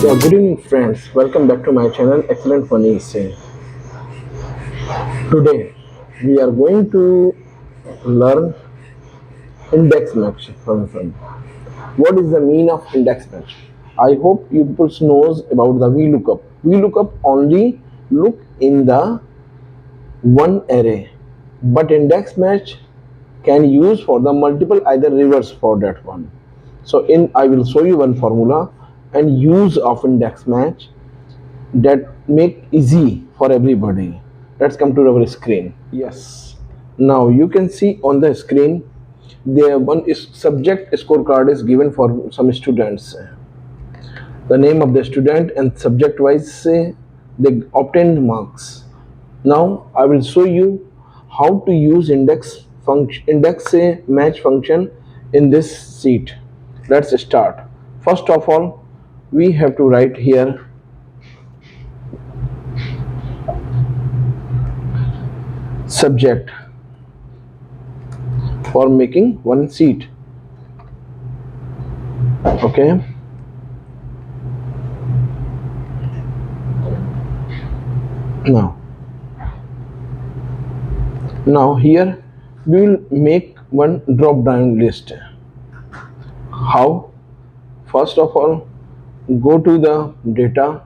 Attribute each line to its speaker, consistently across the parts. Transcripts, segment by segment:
Speaker 1: Yeah, good evening, friends. Welcome back to my channel, Excellent Manish. Today, we are going to learn index match function. What is the mean of index match? I hope you people knows about the VLOOKUP. VLOOKUP only look in the one array, but index match can use for the multiple either reverse for that one. So in I will show you one formula and use of index match that make easy for everybody. Let's come to our screen. Yes, now you can see on the screen there one is subject scorecard is given for some students, the name of the student and subject wise say they obtained marks. Now I will show you how to use index match function in this sheet. Let's start. First of all, we have to write here subject for making one sheet. Okay, now here we will make one drop down list. How? First of all, go to the data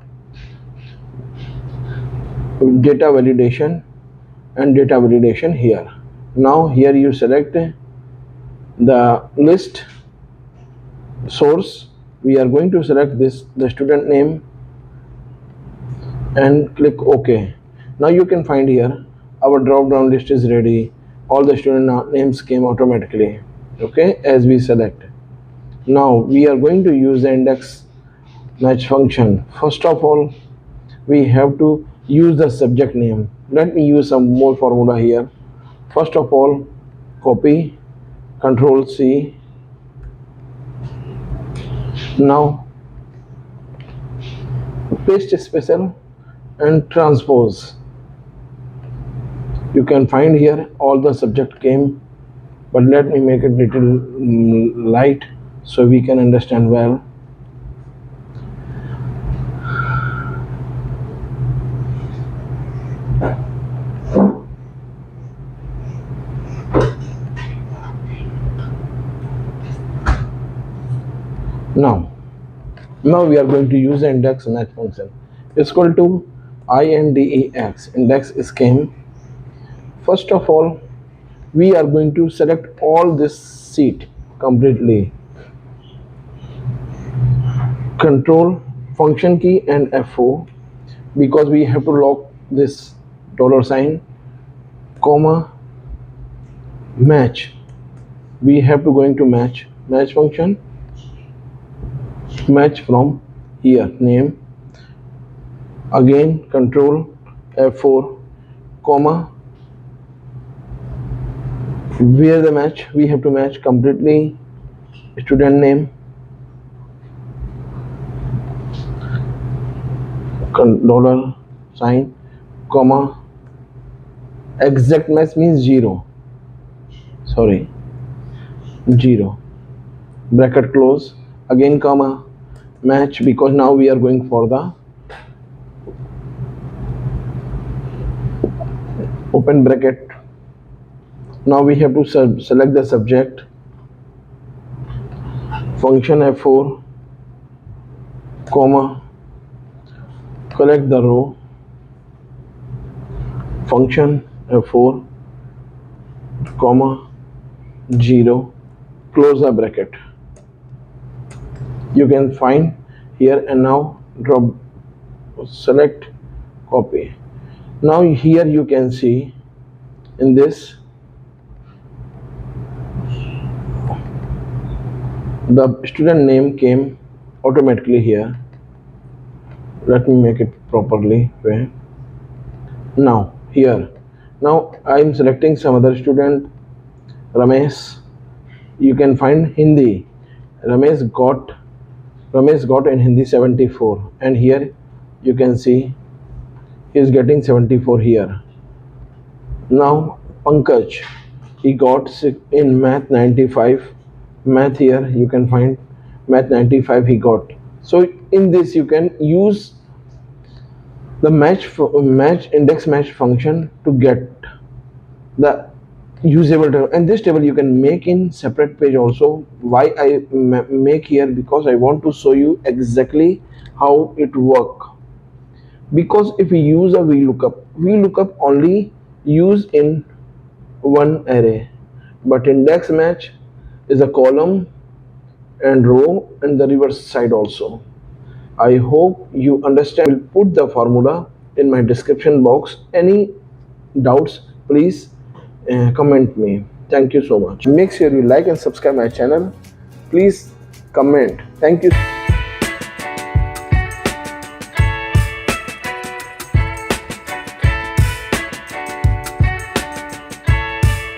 Speaker 1: validation and data validation here. Now here you select the list source. We are going to select this, the student name, and click OK. Now you can find here our drop down list is ready. All the student names came automatically, okay, as we select. Now we are going to use the index match function. First of all, we have to use the subject name. Let me use some more formula here. First of all, copy, Control C. Now paste special and transpose. You can find here all the subject came, but let me make it little light so we can understand well. Now we are going to use the index match function. It's equal to index. Index is came. First of all, we are going to select all this sheet completely. Control function key and F4 because we have to lock this $sign, comma, match. We have to going to match function, match from here name, again control F4, comma, where the match we have to match completely student name, $sign, comma, exact match means 0, sorry, 0, bracket close, again comma, match because now we are going for the open bracket. Now we have to select the subject, function F4, comma, select the row, function F4, comma, 0, close the bracket. You can find here and now drop, select, copy. Now here you can see in this the student name came automatically here. Let me make it properly way. Now here, now I am selecting some other student, Ramesh. You can find Hindi. Ramesh got in Hindi 74, and here you can see he is getting 74 here. Now Pankaj, he got in math 95. Math here you can find math 95 he got. So in this you can use the match index match function to get the usable table, and this table you can make in separate page also. Why I make here, because I want to show you exactly how it work. Because if we use a VLOOKUP only use in one array, but index match is a column and row and the reverse side also. I hope you understand. I will put the formula in my description box. Any doubts, please comment me. Thank you so much. Make sure you like and subscribe my channel. Please comment. Thank you.